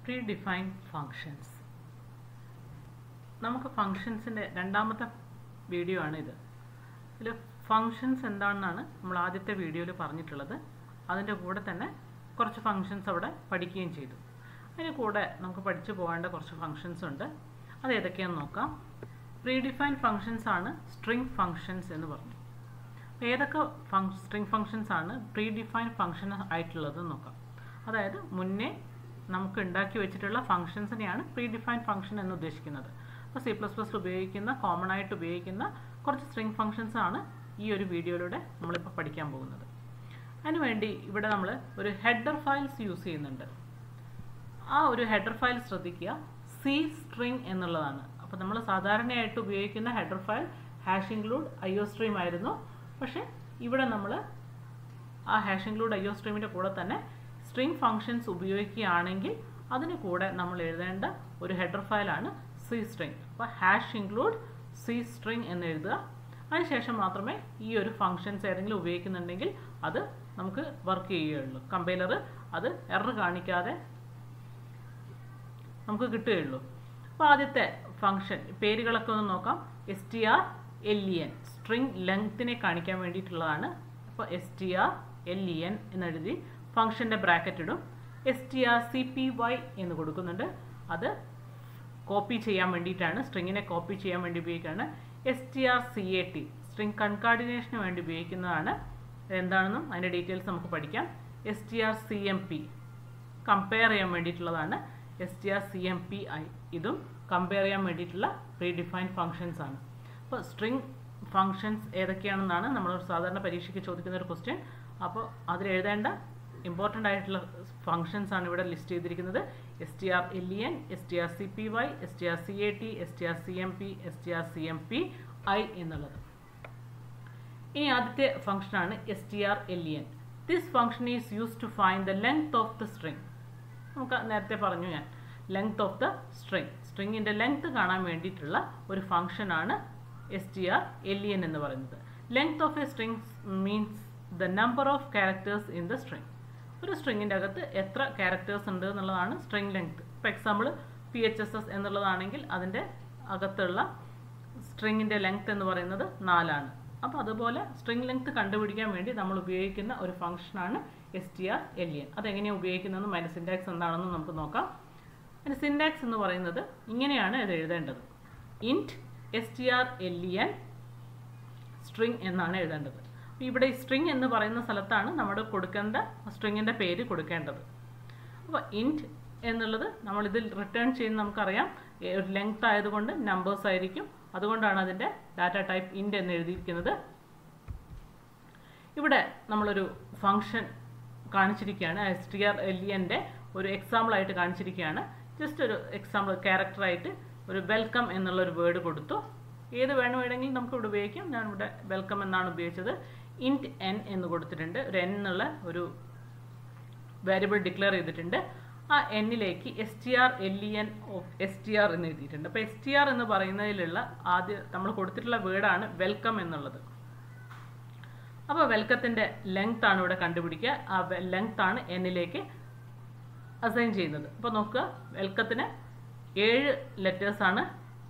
Predefined functions. നമുക്ക് ഫങ്ഷൻസിൻ്റെ രണ്ടാമത്തെ video ആണ് ഇത്. ഇതിൽ ഫങ്ഷൻസ് എന്താണെന്നാണ് നമ്മൾ ആദ്യത്തെ വീഡിയോയിൽ പറഞ്ഞിട്ടുള്ളത്. അതിൻ്റെ കൂടെ തന്നെ കുറച്ച് ഫങ്ഷൻസ് അവിടെ പഠിക്കുകയും ചെയ്തു. അതിന് കൂടെ നമുക്ക് പഠിച്ചു പോകേണ്ട കുറച്ച് ഫങ്ഷൻസ് ഉണ്ട്. അത് ഏതൊക്കെയാണെന്ന് നോക്കാം. പ്രീഡിഫൈൻഡ് ഫങ്ഷൻസ് ആണ് സ്ട്രിംഗ് ഫങ്ഷൻസ് എന്ന് പറഞ്ഞു. ഏതൊക്കെ സ്ട്രിംഗ് ഫങ്ഷൻസ് ആണ് പ്രീഡിഫൈൻഡ് ഫങ്ഷൻ ആയിട്ടുള്ളതെന്ന് നോക്കാം. അതായത് മുന്നേ നമുക്ക് ഉണ്ടാക്കി വെച്ചിട്ടുള്ള ഫങ്ഷൻസിനെയാണ് പ്രീഡിഫൈൻഡ് ഫങ്ഷൻ എന്ന് ഉദ്ദേശിക്കുന്നത്. അപ്പോൾ C++ ഉപയോഗിക്കുന്ന കോമൺ ആയിട്ട് ഉപയോഗിക്കുന്ന കുറച്ച് സ്ട്രിംഗ് ഫങ്ഷൻസ് ആണ് ഈ ഒരു വീഡിയോയിലൂടെ നമ്മളിപ്പോൾ പഠിക്കാൻ പോകുന്നത്. അതിനുവേണ്ടി ഇവിടെ നമ്മൾ ഒരു ഹെഡർ ഫയൽസ് യൂസ് ചെയ്യുന്നുണ്ട്. ആ ഒരു ഹെഡർ ഫയൽ ശ്രദ്ധിക്കുക, C string എന്നുള്ളതാണ്. അപ്പോൾ നമ്മൾ സാധാരണയായിട്ട് ഉപയോഗിക്കുന്ന ഹെഡർ ഫയൽ #include IOStream ആയിരുന്നു. പക്ഷേ ഇവിടെ നമ്മൾ ആ #include IOStreamൻ്റെ കൂടെ തന്നെ സ്ട്രിംഗ് ഫങ്ഷൻസ് ഉപയോഗിക്കുകയാണെങ്കിൽ അതിന് കൂടെ നമ്മൾ എഴുതേണ്ട ഒരു ഹെഡർ ഫയലാണ് C string. അപ്പോൾ #include C string എന്ന് എഴുതുക. അതിനുശേഷം മാത്രമേ ഈ ഒരു ഫങ്ഷൻസ് ഏതെങ്കിലും ഉപയോഗിക്കുന്നുണ്ടെങ്കിൽ അത് നമുക്ക് വർക്ക് ചെയ്യുകയുള്ളൂ. കമ്പൈലർ അത് എറർ കാണിക്കാതെ നമുക്ക് കിട്ടുകയുള്ളൂ. അപ്പോൾ ആദ്യത്തെ ഫങ്ഷൻ പേരുകളൊക്കെ ഒന്ന് നോക്കാം. strlen സ്ട്രിംഗ് ലെങ്ത്തിനെ കാണിക്കാൻ വേണ്ടിയിട്ടുള്ളതാണ്. അപ്പോൾ strlen എന്നെഴുതി ഫങ്ഷൻ്റെ ബ്രാക്കറ്റ് ഇടും. strcpy എന്ന് കൊടുക്കുന്നുണ്ട്. അത് കോപ്പി ചെയ്യാൻ വേണ്ടിയിട്ടാണ്, സ്ട്രിങ്ങിനെ കോപ്പി ചെയ്യാൻ വേണ്ടി ഉപയോഗിക്കുകയാണ്. strcat സ്ട്രിംഗ് കൺകാർഡിനേഷന് വേണ്ടി ഉപയോഗിക്കുന്നതാണ്. എന്താണെന്നും അതിൻ്റെ ഡീറ്റെയിൽസ് നമുക്ക് പഠിക്കാം. strcmp കമ്പയർ ചെയ്യാൻ വേണ്ടിയിട്ടുള്ളതാണ്. strcmpi ഇതും കമ്പയർ ചെയ്യാൻ വേണ്ടിയിട്ടുള്ള പ്രീഡിഫൈൻഡ് ഫങ്ഷൻസ് ആണ്. അപ്പോൾ സ്ട്രിംഗ് ഫങ്ഷൻസ് ഏതൊക്കെയാണെന്നാണ് നമ്മൾ സാധാരണ പരീക്ഷയ്ക്ക് ചോദിക്കുന്ന ഒരു ക്വസ്റ്റ്യൻ. അപ്പോൾ അതിൽ എഴുതേണ്ട ഇമ്പോർട്ടൻ്റ് ആയിട്ടുള്ള ഫങ്ഷൻസ് ആണ് ഇവിടെ ലിസ്റ്റ് ചെയ്തിരിക്കുന്നത്. strlen, strcpy, strcat, strcmp, strcmpi എന്നുള്ളത്. ഇനി ആദ്യത്തെ ഫങ്ഷനാണ് strlen. This function is used to find the length of the string. നമുക്ക് നേരത്തെ പറഞ്ഞു ഞാൻ ലെങ്ത് ഓഫ് ദ സ്ട്രിംഗ്, സ്ട്രിങ്ങിൻ്റെ ലെങ്ത് കാണാൻ വേണ്ടിയിട്ടുള്ള ഒരു ഫങ്ഷനാണ് strlen എന്ന് പറയുന്നത്. Length of a string means the number of characters in the string. ഒരു സ്ട്രിങ്ങിൻ്റെ അകത്ത് എത്ര ക്യാരക്ടേഴ്സ് ഉണ്ട് എന്നുള്ളതാണ് സ്ട്രിംഗ് ലെങ്ത്. ഇപ്പോൾ എക്സാമ്പിൾ PHSS എന്നുള്ളതാണെങ്കിൽ അതിൻ്റെ അകത്തുള്ള സ്ട്രിങ്ങിൻ്റെ ലെങ്ത് എന്ന് പറയുന്നത് 4 ആണ്. അപ്പോൾ അതുപോലെ സ്ട്രിംഗ് ലെങ്ത് കണ്ടുപിടിക്കാൻ വേണ്ടി നമ്മൾ ഉപയോഗിക്കുന്ന ഒരു ഫംഗ്ഷനാണ് strlen. അതെങ്ങനെയാണ് ഉപയോഗിക്കുന്നതെന്നും അതിൻ്റെ സിൻടാക്സ് എന്താണെന്നും നമുക്ക് നോക്കാം. അതിൻ്റെ സിൻടാക്സ് എന്ന് പറയുന്നത് ഇങ്ങനെയാണ് ഇത് എഴുതേണ്ടത്. int strlen സ്ട്രിംഗ് എന്നാണ് എഴുതേണ്ടത്. ഇവിടെ ഈ സ്ട്രിംഗ് എന്ന് പറയുന്ന സ്ഥലത്താണ് നമ്മൾ കൊടുക്കേണ്ട സ്ട്രിങ്ങിൻ്റെ പേര് കൊടുക്കേണ്ടത്. അപ്പോൾ ഇൻറ്റ് എന്നുള്ളത് നമ്മളിതിൽ റിട്ടേൺ ചെയ്യുന്ന നമുക്കറിയാം ഒരു ലെങ്ത് ആയതുകൊണ്ട് നമ്പേഴ്സ് ആയിരിക്കും. അതുകൊണ്ടാണ് അതിൻ്റെ ഡാറ്റ ടൈപ്പ് ഇൻറ്റ് എന്ന് എഴുതിയിരിക്കുന്നത്. ഇവിടെ നമ്മളൊരു ഫങ്ഷൻ കാണിച്ചിരിക്കുകയാണ്. strlenൻ്റെ ഒരു എക്സാമ്പിളായിട്ട് കാണിച്ചിരിക്കുകയാണ്. ജസ്റ്റ് ഒരു എക്സാമ്പിൾ ക്യാരക്ടറായിട്ട് ഒരു വെൽക്കം എന്നുള്ളൊരു വേർഡ് കൊടുത്തു. ഏത് വേണമെങ്കിലും നമുക്ക് ഇവിടെ ഉപയോഗിക്കാം. ഞാൻ ഇവിടെ വെൽക്കം എന്നാണ് ഉപയോഗിച്ചത്. ഇൻറ്റ് n എന്ന് കൊടുത്തിട്ടുണ്ട്. ഒരു n എന്നുള്ള ഒരു വേരിയബിൾ ഡിക്ലെയർ ചെയ്തിട്ടുണ്ട്. ആ എന്നിലേക്ക് strlen ഓഫ് str എന്ന് എഴുതിയിട്ടുണ്ട്. അപ്പോൾ str എന്ന് പറയുന്നതിലുള്ള ആദ്യം നമ്മൾ കൊടുത്തിട്ടുള്ള വേർഡാണ് വെൽക്കം എന്നുള്ളത്. അപ്പോൾ വെൽക്കത്തിൻ്റെ ലെങ്ത് ആണ് ഇവിടെ കണ്ടുപിടിക്കുക. ആ ലെങ്ത് ആണ് എന്നിലേക്ക് അസൈൻ ചെയ്യുന്നത്. അപ്പോൾ നോക്കുക, വെൽക്കത്തിന് 7 ലെറ്റേഴ്സാണ്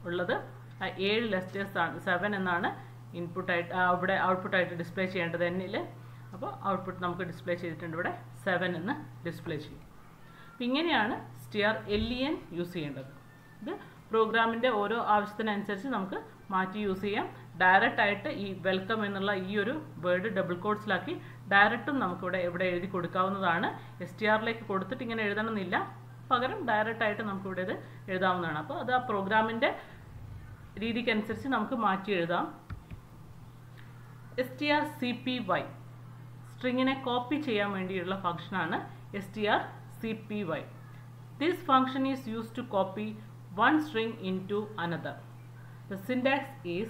ഉള്ളത്. ആ 7 ലെറ്റേഴ്സാണ് 7 എന്നാണ് ഇൻപുട്ടായിട്ട് അവിടെ ഔട്ട്പുട്ടായിട്ട് ഡിസ്പ്ലേ ചെയ്യേണ്ടത് എന്നിൽ. അപ്പോൾ ഔട്ട്പുട്ട് നമുക്ക് ഡിസ്പ്ലേ ചെയ്തിട്ടുണ്ട്. ഇവിടെ 7 എന്ന് ഡിസ്പ്ലേ ചെയ്യും. അപ്പോൾ ഇങ്ങനെയാണ് strlen യൂസ് ചെയ്യേണ്ടത്. ഇത് പ്രോഗ്രാമിൻ്റെ ഓരോ ആവശ്യത്തിനനുസരിച്ച് നമുക്ക് മാറ്റി യൂസ് ചെയ്യാം. ഡയറക്റ്റ് ആയിട്ട് ഈ വെൽക്കം എന്നുള്ള ഈ ഒരു വേർഡ് ഡബിൾ കോട്ട്സിലാക്കി ഡയറക്റ്റും നമുക്കിവിടെ ഇവിടെ എഴുതി കൊടുക്കാവുന്നതാണ്. strലേക്ക് കൊടുത്തിട്ട് ഇങ്ങനെ എഴുതണമെന്നില്ല. പകരം ഡയറക്റ്റ് ആയിട്ട് നമുക്കിവിടെ ഇത് എഴുതാവുന്നതാണ്. അപ്പോൾ അത് ആ പ്രോഗ്രാമിൻ്റെ രീതിക്കനുസരിച്ച് നമുക്ക് മാറ്റി എഴുതാം. strcpy സ്ട്രിങ്ങിനെ കോപ്പി ചെയ്യാൻ വേണ്ടിയുള്ള ഫംഗ്ഷനാണ് strcpy. This function is used to copy one string into another. The syntax is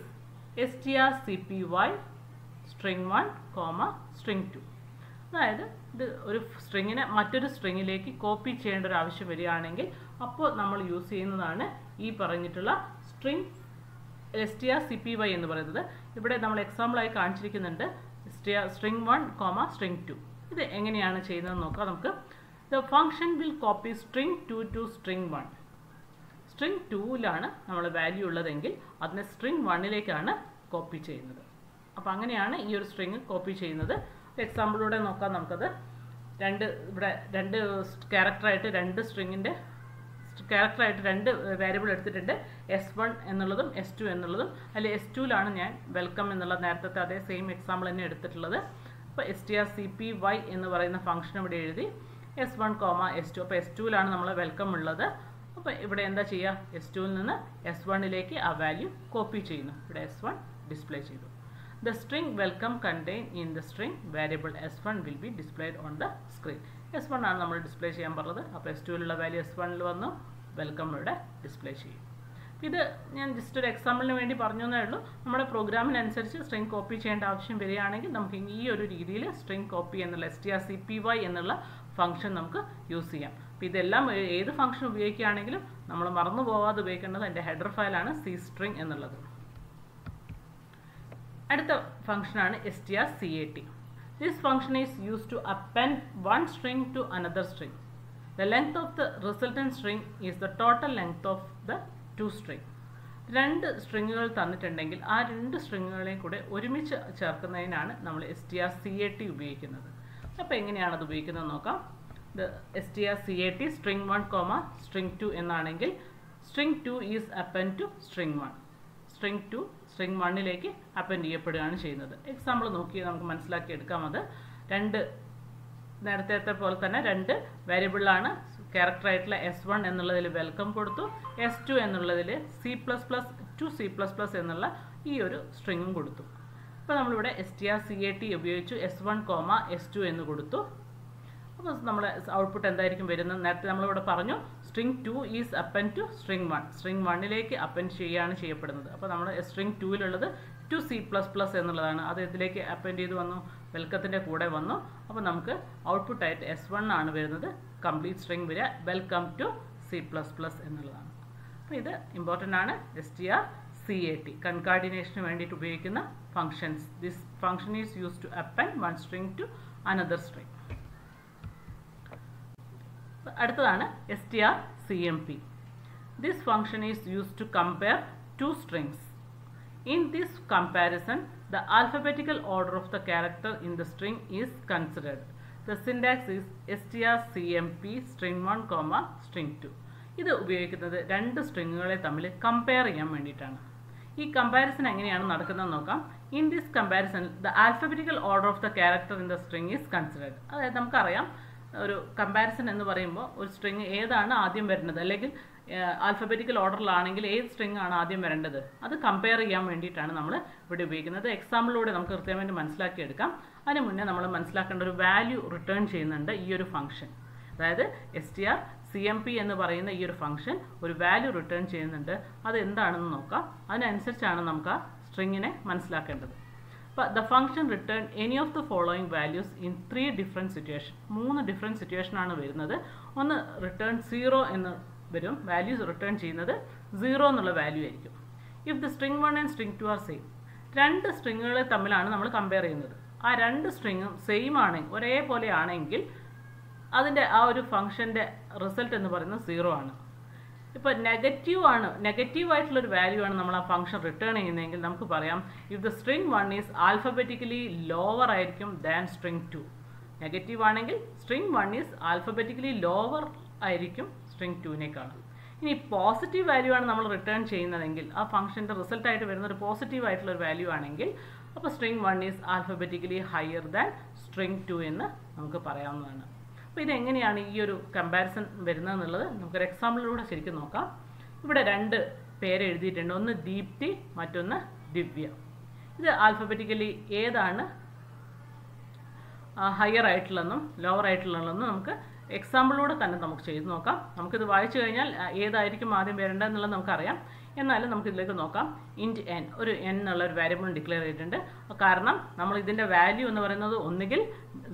strcpy string1, string2. അതായത് ഇത് ഒരു സ്ട്രിങ്ങിനെ മറ്റൊരു സ്ട്രിങ്ങിലേക്ക് കോപ്പി ചെയ്യേണ്ട ഒരു ആവശ്യം വരികയാണെങ്കിൽ അപ്പോൾ നമ്മൾ യൂസ് ചെയ്യുന്നതാണ് ഈ പറഞ്ഞിട്ടുള്ള സ്ട്രിംഗ് strcpy എന്ന് പറയുന്നത്. ഇവിടെ നമ്മൾ എക്സാമ്പിളായി കാണിച്ചിരിക്കുന്നുണ്ട് string1, string2. ഇത് എങ്ങനെയാണ് ചെയ്യുന്നതെന്ന് നോക്കാം നമുക്ക്. The function will copy string 2 to string 1. String 2ലാണ് നമ്മൾ വാല്യൂ ഉള്ളതെങ്കിൽ അതിനെ string 1ലേക്കാണ് കോപ്പി ചെയ്യുന്നത്. അപ്പോൾ അങ്ങനെയാണ് ഈ ഒരു സ്ട്രിങ് കോപ്പി ചെയ്യുന്നത്. എക്സാമ്പിളിലൂടെ നോക്കാം നമുക്കത്. ഇവിടെ രണ്ട് ക്യാരക്ടറായിട്ട് രണ്ട് സ്ട്രിങ്ങിൻ്റെ ക്യാരക്ടറായിട്ട് രണ്ട് വേരിയബിൾ എടുത്തിട്ടുണ്ട്. S1 എന്നുള്ളതും S2 എന്നുള്ളതും. അതിൽ S2ലാണ് ഞാൻ വെൽക്കം എന്നുള്ള നേരത്തെ അതേ സെയിം എക്സാമ്പിൾ തന്നെ എടുത്തിട്ടുള്ളത്. അപ്പോൾ strcpy എന്ന് പറയുന്ന ഫംഗ്ഷൻ ഇവിടെ എഴുതി S1, S2. അപ്പോൾ S2ലാണ് നമ്മൾ വെൽക്കം ഉള്ളത്. അപ്പോൾ ഇവിടെ എന്താ ചെയ്യുക, S2ൽ നിന്ന് S1ലേക്ക് ആ വാല്യൂ കോപ്പി ചെയ്യുന്നു. ഇവിടെ S1 ഡിസ്പ്ലേ ചെയ്തു. The string welcome contained in the string variable S1 will be displayed on the screen. S1 ആണ് നമ്മൾ ഡിസ്പ്ലേ ചെയ്യാൻ പറഞ്ഞത്. അപ്പോൾ S2ലുള്ള വാല്യൂ S1ൽ വന്നു, വെൽക്കം ഇവിടെ ഡിസ്പ്ലേ ചെയ്യും. ഇത് ഞാൻ ജസ്റ്റ് ഒരു എക്സാമ്പിളിന് വേണ്ടി പറഞ്ഞു എന്നേ ഉള്ളൂ. നമ്മുടെ പ്രോഗ്രാമിനനുസരിച്ച് സ്ട്രിങ് കോപ്പി ചെയ്യേണ്ട ആവശ്യം വരികയാണെങ്കിൽ നമുക്ക് ഈ ഒരു രീതിയിൽ സ്ട്രിങ് കോപ്പി എന്നുള്ള strcpy എന്നുള്ള ഫംഗ്ഷൻ നമുക്ക് യൂസ് ചെയ്യാം. അപ്പോൾ ഇതെല്ലാം ഏത് ഫംഗ്ഷൻ ഉപയോഗിക്കുകയാണെങ്കിലും നമ്മൾ മറന്നു പോകാതെ ഉപയോഗിക്കേണ്ടത് എൻ്റെ ഹെഡർ ഫയലാണ് cstring എന്നുള്ളത്. അടുത്ത ഫംഗ്ഷനാണ് strcat. This function is used to append one string to another string. The length of the resultant string is the total length of the two string. രണ്ട് സ്ട്രിങ്ങുകൾ തന്നിട്ടുണ്ടെങ്കിൽ ആ രണ്ട് സ്ട്രിങ്ങുകളെയും കൂടെ ഒരുമിച്ച് ചേർക്കുന്നതിനാണ് നമ്മൾ strcat ഉപയോഗിക്കുന്നത്. അപ്പോൾ എങ്ങനെയാണ് അത് ഉപയോഗിക്കുന്നത് നോക്കാം. strcat string 1, string 2 എന്നാണെങ്കിൽ string 2 is append to string 1. string 2 string 1ലേക്ക് append ചെയ്യപ്പെടുകയാണ് ചെയ്യുന്നത്. എക്സാമ്പിൾ നോക്കി നമുക്ക് മനസ്സിലാക്കി എടുക്കാം. അത് നേരത്തെ പോലെ തന്നെ രണ്ട് വേരിയബിളാണ്. ക്യാരക്ടറായിട്ടുള്ള S1 എന്നുള്ളതിൽ വെൽക്കം കൊടുത്തു, S2 എന്നുള്ളതിൽ C++ എന്നുള്ള ഈ ഒരു സ്ട്രിങ്ങും കൊടുത്തു. അപ്പോൾ നമ്മളിവിടെ strcat ഉപയോഗിച്ചു S1, S2 എന്ന് കൊടുത്തു. അപ്പോൾ നമ്മൾ ഔട്ട്പുട്ട് എന്തായിരിക്കും വരുന്നത്? നേരത്തെ നമ്മളിവിടെ പറഞ്ഞു string 2 is append to string 1. string 1ലേക്ക് append ചെയ്യുകയാണ് ചെയ്യപ്പെടുന്നത്. അപ്പോൾ നമ്മൾ string 2ലുള്ളത് to C++ എന്നുള്ളതാണ്. അത് ഇതിലേക്ക് അപ്പൻഡ് ചെയ്ത് വന്നു, വെൽക്കത്തിൻ്റെ കൂടെ വന്നു. അപ്പോൾ നമുക്ക് ഔട്ട്പുട്ടായിട്ട് S1 ആണ് വരുന്നത്. കംപ്ലീറ്റ് സ്ട്രിങ് വരിക വെൽക്കം ടു C++ എന്നുള്ളതാണ്. അപ്പോൾ ഇത് ഇമ്പോർട്ടൻ്റ് ആണ്. strcat കൺകാർഡിനേഷന് വേണ്ടിയിട്ട് ഉപയോഗിക്കുന്ന functions. This function is use to append one string to another string. അടുത്തതാണ് strcmp. This function is used to compare two strings. In this comparison, the alphabetical order of the character in the string is considered. The syntax is strcmp string 1, string 2. ഇത് ഉപയോഗിക്കുന്നത് രണ്ട് സ്ട്രിങ്ങുകളെ തമ്മിൽ compare ചെയ്യാൻ വേണ്ടിയിട്ടാണ്. ഈ comparison എങ്ങനെയാണ് നടക്കുന്നത് നോക്കാം. In this comparison the alphabetical order of the character in the string is considered. അതായത് നമുക്കറിയാം ഒരു കമ്പാരിസൺ എന്ന് പറയുമ്പോൾ ഒരു സ്ട്രിങ് ഏതാണ് ആദ്യം വരുന്നത്, അല്ലെങ്കിൽ ആൽഫബറ്റിക്കൽ ഓർഡറിലാണെങ്കിൽ ഏത് സ്ട്രിങ് ആണ് ആദ്യം വരേണ്ടത്, അത് കമ്പയർ ചെയ്യാൻ വേണ്ടിയിട്ടാണ് നമ്മൾ ഇവിടെ ഉപയോഗിക്കുന്നത്. എക്സാമ്പിളിലൂടെ നമുക്ക് കൃത്യമായിട്ട് മനസ്സിലാക്കിയെടുക്കാം. അതിന് മുന്നേ നമ്മൾ മനസ്സിലാക്കേണ്ട ഒരു വാല്യൂ റിട്ടേൺ ചെയ്യുന്നുണ്ട് ഈ ഒരു ഫംഗ്ഷൻ. അതായത് strcmp എന്ന് പറയുന്ന ഈ ഒരു ഫംഗ്ഷൻ ഒരു വാല്യൂ റിട്ടേൺ ചെയ്യുന്നുണ്ട്. അത് എന്താണെന്ന് നോക്കാം. അതിനനുസരിച്ചാണ് നമുക്ക് ആ സ്ട്രിങ്ങിനെ മനസ്സിലാക്കേണ്ടത്. But the function returned any of the following values in 3 different situations. 3 different situation ആണ് വരുന്നത്. ഒന്ന് return 0 എന്ന് വരും, വാല്യൂസ് റിട്ടേൺ ചെയ്യുന്നത് 0 എന്നുള്ള വാല്യൂ ആയിരിക്കും. If the string 1 and string 2 are same, രണ്ട് സ്ട്രിങ്ങുകളെ തമ്മിലാണ് നമ്മൾ കമ്പയർ ചെയ്യുന്നത്. ആ രണ്ട് സ്ട്രിങ്ങും സെയിം ആണെങ്കിൽ, ഒരേപോലെ ആണെങ്കിൽ അതിൻ്റെ ആ ഒരു ഫംഗ്ഷൻ്റെ റിസൾട്ട് എന്ന് പറയുന്നത് 0 ആണ്. ഇപ്പോൾ നെഗറ്റീവായിട്ടുള്ളൊരു വാല്യൂ ആണ് നമ്മൾ ആ ഫംഗ്ഷൻ റിട്ടേൺ ചെയ്യുന്നതെങ്കിൽ നമുക്ക് പറയാം if the string 1 is alphabetically lower ആയിരിക്കും ദാൻ സ്ട്രിങ് 2. നെഗറ്റീവ് ആണെങ്കിൽ സ്ട്രിങ് 1 ഈസ് ആൽഫബറ്റിക്കലി ലോവർ ആയിരിക്കും സ്ട്രിങ് 2നേക്കാളും. ഇനി പോസിറ്റീവ് വാല്യൂ ആണ് നമ്മൾ റിട്ടേൺ ചെയ്യുന്നതെങ്കിൽ, ആ ഫംഗ്ഷൻ്റെ റിസൾട്ടായിട്ട് വരുന്ന ഒരു പോസിറ്റീവ് ആയിട്ടുള്ളൊരു വാല്യൂ ആണെങ്കിൽ അപ്പോൾ string 1 is alphabetically higher than string 2 എന്ന് നമുക്ക് പറയാവുന്നതാണ്. അപ്പോൾ ഇതെങ്ങനെയാണ് ഈ ഒരു കമ്പാരിസൺ വരുന്നതെന്നുള്ളത് നമുക്കൊരു എക്സാമ്പിളിലൂടെ ശരിക്കും നോക്കാം. ഇവിടെ രണ്ട് പേര് എഴുതിയിട്ടുണ്ട്. ഒന്ന് ദീപ്തി, മറ്റൊന്ന് ദിവ്യ. ഇത് ആൽഫബറ്റിക്കലി ഏതാണ് ഹയർ ആയിട്ടുള്ളതെന്നും ലോവർ ആയിട്ടുള്ളതെന്നും നമുക്ക് എക്സാമ്പിളിലൂടെ തന്നെ നമുക്ക് ചെയ്ത് നോക്കാം. നമുക്കിത് വായിച്ചു കഴിഞ്ഞാൽ ഏതായിരിക്കും ആദ്യം വരേണ്ടതെന്നുള്ളത് നമുക്കറിയാം. എന്നാലും നമുക്കിതിലേക്ക് നോക്കാം. ഇൻറ്റ് n, ഒരു n എന്നുള്ള ഒരു വേരിയബിൾ ഡിക്ലെയർ ചെയ്തിട്ടുണ്ട്. കാരണം നമ്മൾ ഇതിൻ്റെ വാല്യൂ എന്ന് പറയുന്നത് ഒന്നുകിൽ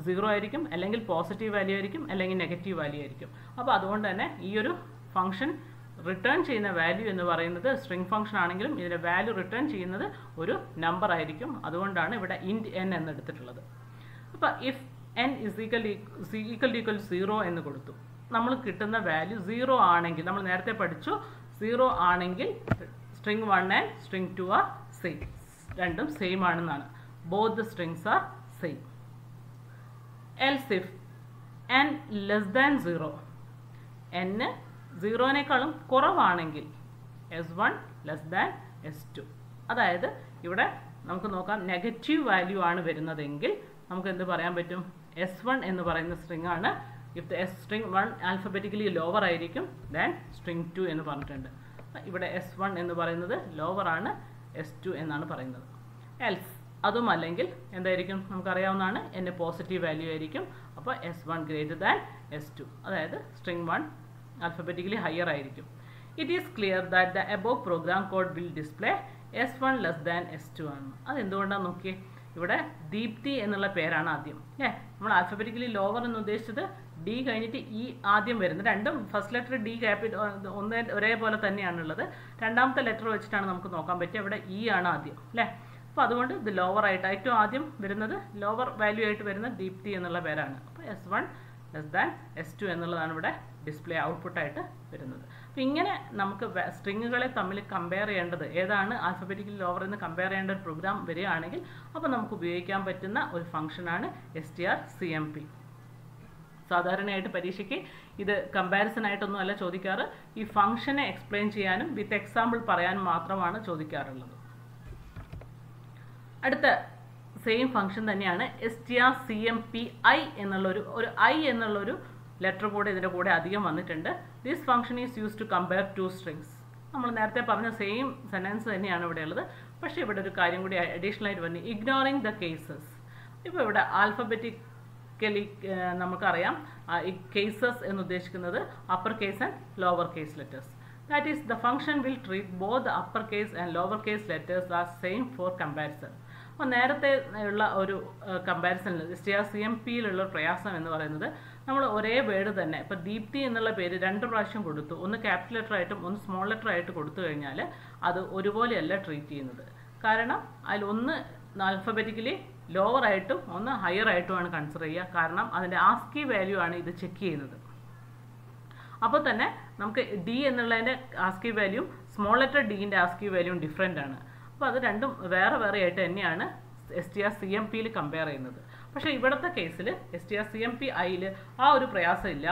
0 ആയിരിക്കും, അല്ലെങ്കിൽ പോസിറ്റീവ് വാല്യൂ ആയിരിക്കും, അല്ലെങ്കിൽ നെഗറ്റീവ് വാല്യൂ ആയിരിക്കും. അപ്പോൾ അതുകൊണ്ട് തന്നെ ഈ ഒരു ഫംഗ്ഷൻ റിട്ടേൺ ചെയ്യുന്ന വാല്യൂ എന്ന് പറയുന്നത് സ്ട്രിങ് ഫംഗ്ഷൻ ആണെങ്കിലും ഇതിൻ്റെ വാല്യൂ റിട്ടേൺ ചെയ്യുന്നത് ഒരു നമ്പർ ആയിരിക്കും. അതുകൊണ്ടാണ് ഇവിടെ ഇൻറ്റ് n എന്ന് എടുത്തിട്ടുള്ളത്. അപ്പോൾ if n is equal to 0 എന്ന് കൊടുത്തു. നമ്മൾ കിട്ടുന്ന വാല്യൂ 0 ആണെങ്കിൽ, നമ്മൾ നേരത്തെ പഠിച്ചു 0 ആണെങ്കിൽ string 1 and string 2 are same. രണ്ടും സെയിം ആണെന്നാണ്. Both the strings are same. Else if n less than 0, n 0നേക്കാളും കുറവാണെങ്കിൽ s1 less than s2. അതായത് ഇവിടെ നമുക്ക് നോക്കാം, നെഗറ്റീവ് വാല്യൂ ആണ് വരുന്നതെങ്കിൽ നമുക്ക് എന്ത് പറയാൻ പറ്റും? s1 എന്ന് പറയുന്ന സ്ട്രിങ് ആണ്. If the string 1 alphabetically lower ആയിരിക്കും ദാൻ string 2 എന്ന് പറഞ്ഞിട്ടുണ്ട്. ഇവിടെ s1 എന്ന് പറയുന്നത് ലോവർ ആണ്, s2 എന്നാണ് പറയുന്നത്. എൽസ് അതും അല്ലെങ്കിൽ എന്തായിരിക്കും? നമുക്കറിയാവുന്നതാണ്, n പോസിറ്റീവ് വാല്യൂ ആയിരിക്കും. അപ്പോൾ s1 ഗ്രേറ്റർ ദാൻ s2, അതായത് string 1 ആൽഫബറ്റിക്കലി ഹയർ ആയിരിക്കും. It is clear that the above program code will display s1 less than s2 ആണ്. അതെന്തുകൊണ്ടാണ് നോക്കിയേ, ഇവിടെ ദീപ്തി എന്നുള്ള പേരാണ് ആദ്യം അല്ലേ. നമ്മൾ ആൽഫബറ്റിക്കലി ലോവർ എന്ന് ഉദ്ദേശിച്ചത് ഡി കഴിഞ്ഞിട്ട് ഇ ആദ്യം വരുന്നത്. രണ്ടും ഫസ്റ്റ് ലെറ്റർ ഡി ക്യാപിറ്റൽ ഒരേപോലെ തന്നെയാണുള്ളത്. രണ്ടാമത്തെ ലെറ്റർ വെച്ചിട്ടാണ് നമുക്ക് നോക്കാൻ പറ്റുക. ഇവിടെ ഇ ആണ് ആദ്യം അല്ലേ. അപ്പോൾ അതുകൊണ്ട് ഇത് ലോവർ ആയിട്ട് ഏറ്റവും ആദ്യം വരുന്നത്, ലോവർ വാല്യൂ ആയിട്ട് വരുന്ന ദീപ്തി എന്നുള്ള പേരാണ്. അപ്പോൾ s1 ലെസ് ദാൻ s2 എന്നുള്ളതാണ് ഇവിടെ ഡിസ്പ്ലേ ഔട്ട്പുട്ടായിട്ട് വരുന്നത്. അപ്പോൾ ഇങ്ങനെ നമുക്ക് സ്ട്രിങ്ങുകളെ തമ്മിൽ കമ്പയർ ചെയ്യേണ്ടത് ഏതാണ്, ആൽഫബറ്റിക്കലി ലോവർ എന്ന് കമ്പയർ ചെയ്യേണ്ട ഒരു പ്രോഗ്രാം വരികയാണെങ്കിൽ അപ്പോൾ നമുക്ക് ഉപയോഗിക്കാൻ പറ്റുന്ന ഒരു ഫംഗ്ഷനാണ് strcmp. സാധാരണയായിട്ട് പരീക്ഷയ്ക്ക് ഇത് കമ്പാരിസൺ ആയിട്ടൊന്നും അല്ല ചോദിക്കാറ്. ഈ ഫംഗ്ഷനെ എക്സ്പ്ലെയിൻ ചെയ്യാനും വിത്ത് എക്സാമ്പിൾ പറയാനും മാത്രമാണ് ചോദിക്കാറുള്ളത്. അടുത്ത സെയിം ഫംഗ്ഷൻ തന്നെയാണ് strcmpi എന്നുള്ളൊരു ഐ എന്നുള്ളൊരു ലെറ്റർ കൂടെ ഇതിൻ്റെ കൂടെ അധികം വന്നിട്ടുണ്ട്. This function is use to compare two strings. നമ്മൾ നേരത്തെ പറഞ്ഞ സെയിം സെൻറ്റൻസ് തന്നെയാണ് ഇവിടെ ഉള്ളത്. പക്ഷേ ഇവിടെ ഒരു കാര്യം കൂടി അഡീഷണൽ ആയിട്ട് പറഞ്ഞു, ഇഗ്നോറിങ് ദ കേസസ്. ഇപ്പോൾ ഇവിടെ ആൽഫബറ്റിക്കലി നമുക്കറിയാം ഈ കേസസ് എന്ന് ഉദ്ദേശിക്കുന്നത് upper case and lower case letters. That is the function will treat both the upper case and lower case letters are same for comparison. അപ്പോൾ നേരത്തെ ഉള്ള ഒരു കമ്പാരിസണിൽ strcmp-യിലുള്ള പ്രയാസം എന്ന് പറയുന്നത്, നമ്മൾ ഒരേ വേർഡ് തന്നെ ഇപ്പോൾ ദീപ്തി എന്നുള്ള പേര് 2 പ്രാവശ്യം കൊടുത്തു, ഒന്ന് ക്യാപിറ്റൽ ലെറ്റർ ആയിട്ടും ഒന്ന് സ്മോൾ ലെറ്റർ ആയിട്ട് കൊടുത്തു കഴിഞ്ഞാൽ അത് ഒരുപോലെയല്ല ട്രീറ്റ് ചെയ്യുന്നത്. കാരണം അതിലൊന്ന് ആൽഫബറ്റിക്കലി ലോവർ ആയിട്ടും ഒന്ന് ഹയർ ആയിട്ടുമാണ് കൺസിഡർ ചെയ്യുക. കാരണം അതിൻ്റെ ആസ്കി വാല്യൂ ആണ് ഇത് ചെക്ക് ചെയ്യുന്നത്. അപ്പോൾ തന്നെ നമുക്ക് ഡി എന്നുള്ളതിൻ്റെ ആസ്കി വാല്യൂം സ്മോൾ ലെറ്റർ ഡിൻ്റെ ആസ്കി വാല്യൂം ഡിഫറെൻ്റ് ആണ്. അപ്പോൾ അത് രണ്ടും വേറെ വേറെ ആയിട്ട് തന്നെയാണ് strcmp-യിൽ കമ്പയർ ചെയ്യുന്നത്. പക്ഷേ ഇവിടുത്തെ കേസിൽ strcmp-യിൽ ആ ഒരു പ്രയാസമില്ല.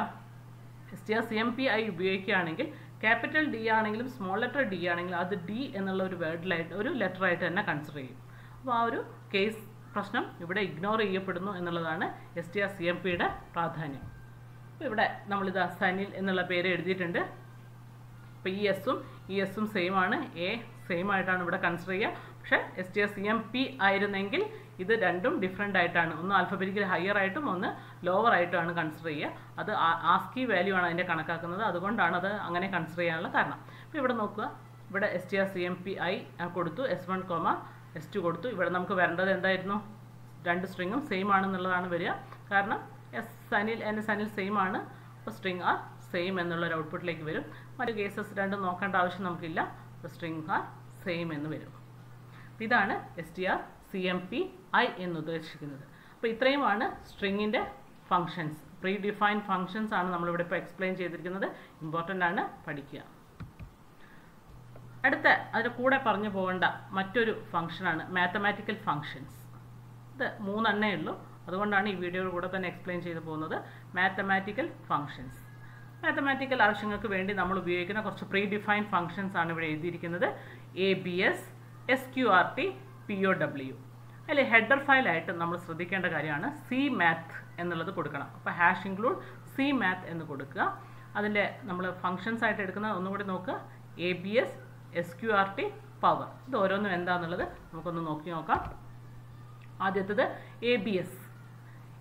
strcmp-i ഉപയോഗിക്കുകയാണെങ്കിൽ ക്യാപിറ്റൽ ഡി ആണെങ്കിലും സ്മോൾ ലെറ്റർ ഡി ആണെങ്കിലും അത് ഡി എന്നുള്ള ഒരു വേർഡിലായിട്ട് ഒരു ലെറ്ററായിട്ട് തന്നെ കൺസിഡർ ചെയ്യും. അപ്പോൾ ആ ഒരു കേസ് പ്രശ്നം ഇവിടെ ഇഗ്നോർ ചെയ്യപ്പെടുന്നു എന്നുള്ളതാണ് strcmp-യുടെ പ്രാധാന്യം. അപ്പോൾ ഇവിടെ നമ്മളിത് സനിൽ എന്നുള്ള പേര് എഴുതിയിട്ടുണ്ട്. അപ്പോൾ ഈ എസും സെയിം ആണ്, എ സെയിം ആയിട്ടാണ് ഇവിടെ കൺസിഡർ ചെയ്യുക. പക്ഷേ strcmp ആയിരുന്നെങ്കിൽ ഇത് രണ്ടും ഡിഫറെൻ്റ് ആയിട്ടാണ്, ഒന്ന് ആൽഫബറ്റിക്കലി ഹയർ ആയിട്ടും ഒന്ന് ലോവർ ആയിട്ടുമാണ് കൺസിഡർ ചെയ്യുക. അത് ആസ്കി വാല്യൂ ആണ് അതിൻ്റെ കണക്കാക്കുന്നത്. അതുകൊണ്ടാണ് അത് അങ്ങനെ കൺസിഡർ ചെയ്യാനുള്ള കാരണം. അപ്പോൾ ഇവിടെ നോക്കുക, ഇവിടെ strcmp-i കൊടുത്തു, s1, s2 കൊടുത്തു. ഇവിടെ നമുക്ക് വരേണ്ടത് എന്തായിരുന്നു? 2 സ്ട്രിങ്ങും സെയിം ആണെന്നുള്ളതാണ് വരിക. കാരണം സനിൽ സെയിം ആണ്. അപ്പോൾ സ്ട്രിങ് ആർ സെയിം എന്നുള്ളൊരു ഔട്ട്പുട്ടിലേക്ക് വരും. മറ്റു കേസസ് രണ്ടും നോക്കേണ്ട ആവശ്യം നമുക്കില്ല. അപ്പോൾ സ്ട്രിങ് ആർ സെയിം എന്ന് വരും. ഇതാണ് strcmp-i എന്ന് ഉദ്ദേശിക്കുന്നത്. അപ്പോൾ ഇത്രയുമാണ് സ്ട്രിങ്ങിൻ്റെ ഫങ്ഷൻസ്. പ്രീ ഡിഫൈൻഡ് ഫങ്ഷൻസ് ആണ് നമ്മളിവിടെ ഇപ്പോൾ എക്സ്പ്ലെയിൻ ചെയ്തിരിക്കുന്നത്. ഇമ്പോർട്ടൻ്റ് ആണ്, പഠിക്കുക. അടുത്ത അതിൻ്റെ കൂടെ പറഞ്ഞു പോകേണ്ട മറ്റൊരു ഫങ്ഷനാണ് മാത്തമാറ്റിക്കൽ ഫങ്ഷൻസ്. ഇത് 3 എണ്ണേ ഉള്ളൂ. അതുകൊണ്ടാണ് ഈ വീഡിയോയുടെ കൂടെ തന്നെ എക്സ്പ്ലെയിൻ ചെയ്തു പോകുന്നത്. മാത്തമാറ്റിക്കൽ ഫങ്ഷൻസ്, മാത്തമാറ്റിക്കൽ ആവശ്യങ്ങൾക്ക് വേണ്ടി നമ്മൾ ഉപയോഗിക്കുന്ന കുറച്ച് പ്രീ ഡിഫൈൻഡ് ഫങ്ഷൻസ് ആണ് ഇവിടെ എഴുതിയിരിക്കുന്നത്. ABS, SQRT, POW. അതിൽ ഹെഡർ ഫയലായിട്ട് നമ്മൾ ശ്രദ്ധിക്കേണ്ട കാര്യമാണ് CMath എന്നുള്ളത് കൊടുക്കണം. അപ്പോൾ #include CMath എന്ന് കൊടുക്കുക. അതിൻ്റെ നമ്മൾ ഫങ്ഷൻസ് ആയിട്ട് എടുക്കുന്നത് ഒന്നുകൂടി നോക്കുക. ABS, SQRT, power. ഇത് ഓരോന്നും എന്താണെന്നുള്ളത് നമുക്കൊന്ന് നോക്കി നോക്കാം. ആദ്യത്തേത് ABS.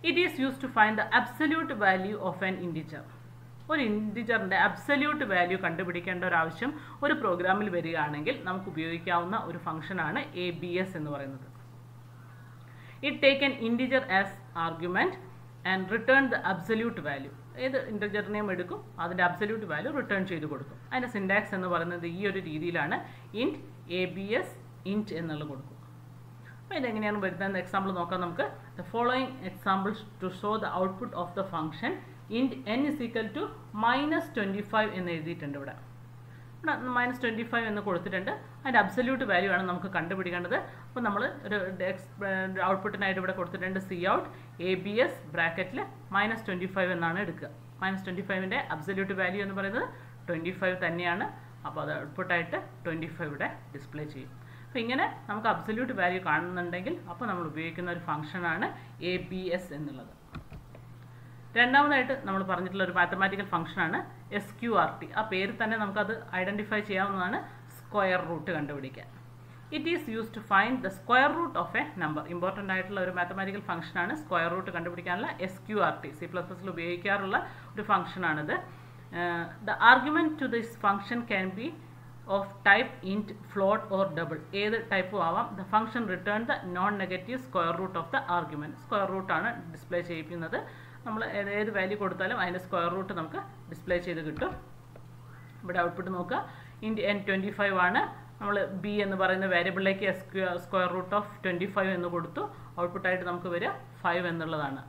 It is use to find the absolute value of an integer. ഒരു ഇൻറ്റിജറിൻ്റെ അബ്സല്യൂട്ട് വാല്യൂ കണ്ടുപിടിക്കേണ്ട ഒരു ആവശ്യം ഒരു പ്രോഗ്രാമിൽ വരികയാണെങ്കിൽ നമുക്ക് ഉപയോഗിക്കാവുന്ന ഒരു ഫംഗ്ഷനാണ് ABS എന്ന് പറയുന്നത്. It take N integer as argument and return the absolute value. ഏത് ഇൻറ്റിജറിനെയും എടുക്കും, അതിൻ്റെ അബ്സല്യൂട്ട് വാല്യൂ റിട്ടേൺ ചെയ്ത് കൊടുക്കും. അതിൻ്റെ സിൻടാക്സ് എന്ന് പറയുന്നത് ഈ ഒരു രീതിയിലാണ്. ഇൻറ്റ് ABS ഇൻറ്റ് എന്നുള്ളത് കൊടുക്കും. അപ്പോൾ ഇതെങ്ങനെയാണ് വരുന്നത് എക്സാമ്പിൾ നോക്കാം നമുക്ക്. The following examples to show the output of the function int n is equal to -25 എന്ന് എഴുതിയിട്ടുണ്ട്. ഇവിടെ -25 എന്ന് കൊടുത്തിട്ടുണ്ട്. അതിൻ്റെ അബ്സല്യൂട്ട് വാല്യൂ ആണ് നമുക്ക് കണ്ടുപിടിക്കേണ്ടത്. അപ്പോൾ നമ്മൾ ഒരു ഔട്ട്പുട്ടിനായിട്ട് ഇവിടെ കൊടുത്തിട്ടുണ്ട് സി ഔട്ട് ABS ബ്രാക്കറ്റിൽ -25 എന്നാണ് എടുക്കുക. -25ൻ്റെ അബ്സല്യൂട്ട് വാല്യൂ എന്ന് പറയുന്നത് 25 തന്നെയാണ്. അപ്പോൾ അത് ഔട്ട്പുട്ടായിട്ട് 25 ഇവിടെ ഡിസ്പ്ലേ ചെയ്യും. അപ്പോൾ ഇങ്ങനെ നമുക്ക് അബ്സല്യൂട്ട് വാല്യൂ കാണുന്നുണ്ടെങ്കിൽ അപ്പോൾ നമ്മൾ ഉപയോഗിക്കുന്ന ഒരു ഫംഗ്ഷനാണ് ABS എന്നുള്ളത്. രണ്ടാമതായിട്ട് നമ്മൾ പറഞ്ഞിട്ടുള്ള ഒരു മാത്തമാറ്റിക്കൽ ഫംഗ്ഷനാണ് SQRT. ആ പേര് തന്നെ നമുക്കത് ഐഡൻറ്റിഫൈ ചെയ്യാവുന്നതാണ്, സ്ക്വയർ റൂട്ട് കണ്ടുപിടിക്കാൻ. It is use to find the square root of a number. Important ആയിട്ടുള്ള ഒരു മാത്തമാറ്റിക്കൽ ഫംഗ്ഷനാണ് സ്ക്വയർ റൂട്ട് കണ്ടുപിടിക്കാനുള്ള SQRT. C++ൽ ഉപയോഗിക്കാറുള്ള ഒരു ഫംഗ്ഷനാണിത്. The argument to this function can be of type int, float or double. ഏത് ടൈപ്പും ആവാം. The function return the non negative square root of the argument. Square റൂട്ടാണ് ഡിസ്പ്ലേ ചെയ്യിക്കുന്നത്. നമ്മൾ ഏത് വാല്യൂ കൊടുത്താലും അതിൻ്റെ സ്ക്വയർ റൂട്ട് നമുക്ക് ഡിസ്പ്ലേ ചെയ്ത് കിട്ടും. ഇവിടെ ഔട്ട്പുട്ട് നോക്കുക. ഇൻറ്റ് n25 ആണ്. നമ്മൾ ബി എന്ന് പറയുന്ന വേരിയബിളിലേക്ക് സ്ക്വയർ റൂട്ട് ഓഫ് 25 എന്ന് കൊടുത്തു. ഔട്ട്പുട്ടായിട്ട് നമുക്ക് വരിക 5 എന്നുള്ളതാണ്.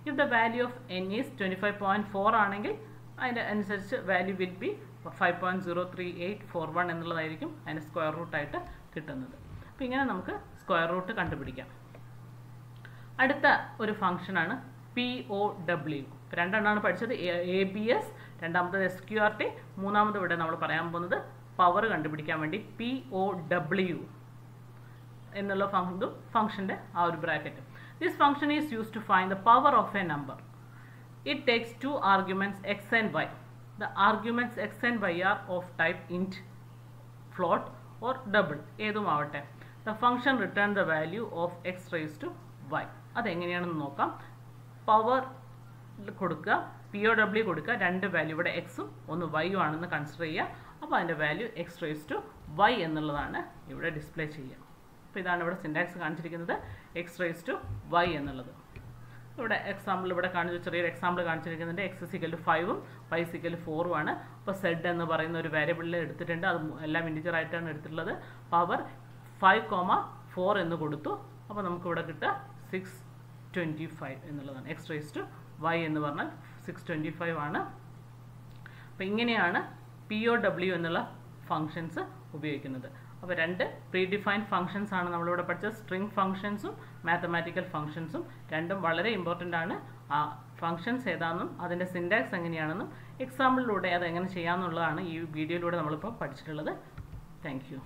If the value of n is 25.4 ആണെങ്കിൽ അതിൻ്റെ അനുസരിച്ച് വാല്യൂ വിൽ ബി 5.03841 എന്നുള്ളതായിരിക്കും അതിൻ്റെ സ്ക്വയർ റൂട്ടായിട്ട് കിട്ടുന്നത്. അപ്പോൾ ഇങ്ങനെ നമുക്ക് സ്ക്വയർ റൂട്ട് കണ്ടുപിടിക്കാം. അടുത്ത ഒരു ഫംഗ്ഷനാണ് POW. രണ്ടെണ്ണമാണ് പഠിച്ചത്, ABS, രണ്ടാമത്തത് SQRT, മൂന്നാമത് ഇവിടെ നമ്മൾ പറയാൻ പോകുന്നത് പവർ കണ്ടുപിടിക്കാൻ വേണ്ടി POW എന്നുള്ള ഫംഗ്ഷൻ്റെ ആ ഒരു bracket. This function is use to find the power of a number. It takes 2 arguments x and y. The arguments x and y are of type int, float or double. ഏതും ആവട്ടെ. The function return the value of x raised to y. അതെങ്ങനെയാണെന്ന് നോക്കാം. Power കൊടുക്കുക, POW കൊടുക്കുക, രണ്ട് value ഇവിടെ എക്സും ഒന്ന് വൈയും ആണെന്ന് കൺസിഡർ ചെയ്യുക. അപ്പോൾ അതിൻ്റെ value x raised to y എന്നുള്ളതാണ് ഇവിടെ ഡിസ്പ്ലേ ചെയ്യുക. അപ്പോൾ ഇതാണ് ഇവിടെ സിൻടാക്സ് കാണിച്ചിരിക്കുന്നത്, x raised to y എന്നുള്ളത്. ഇവിടെ എക്സാമ്പിൾ ഇവിടെ കാണിച്ചു, ചെറിയൊരു എക്സാമ്പിൾ കാണിച്ചിരിക്കുന്നുണ്ട്. x = 5ഉം y = 4ഉം ആണ്. അപ്പോൾ z എന്ന് പറയുന്ന ഒരു വേരിയബിളിൽ എടുത്തിട്ടുണ്ട്. അത് എല്ലാം ഇൻറ്റിജർ ആയിട്ടാണ് എടുത്തിട്ടുള്ളത്. പവർ 5,4 എന്ന് കൊടുത്തു. അപ്പോൾ നമുക്കിവിടെ കിട്ടുക 625 എന്നുള്ളതാണ്. x raised to y എന്ന് പറഞ്ഞാൽ 625 ആണ്. അപ്പോൾ ഇങ്ങനെയാണ് POW എന്നുള്ള ഫങ്ഷൻസ് ഉപയോഗിക്കുന്നത്. അപ്പോൾ രണ്ട് പ്രീ ഡിഫൈൻഡ് ഫങ്ഷൻസ് ആണ് നമ്മളിവിടെ പഠിച്ചത്. സ്ട്രിംഗ് ഫങ്ഷൻസും മാത്തമാറ്റിക്കൽ ഫങ്ഷൻസും രണ്ടും വളരെ ഇമ്പോർട്ടൻ്റ് ആണ്. ആ ഫങ്ഷൻസ് ഏതാണെന്നും അതിൻ്റെ സിൻടാക്സ് എങ്ങനെയാണെന്നും എക്സാമ്പിളിലൂടെ അതെങ്ങനെ ചെയ്യാമെന്നുള്ളതാണ് ഈ വീഡിയോയിലൂടെ നമ്മളിപ്പോൾ പഠിച്ചിട്ടുള്ളത്. Thank you.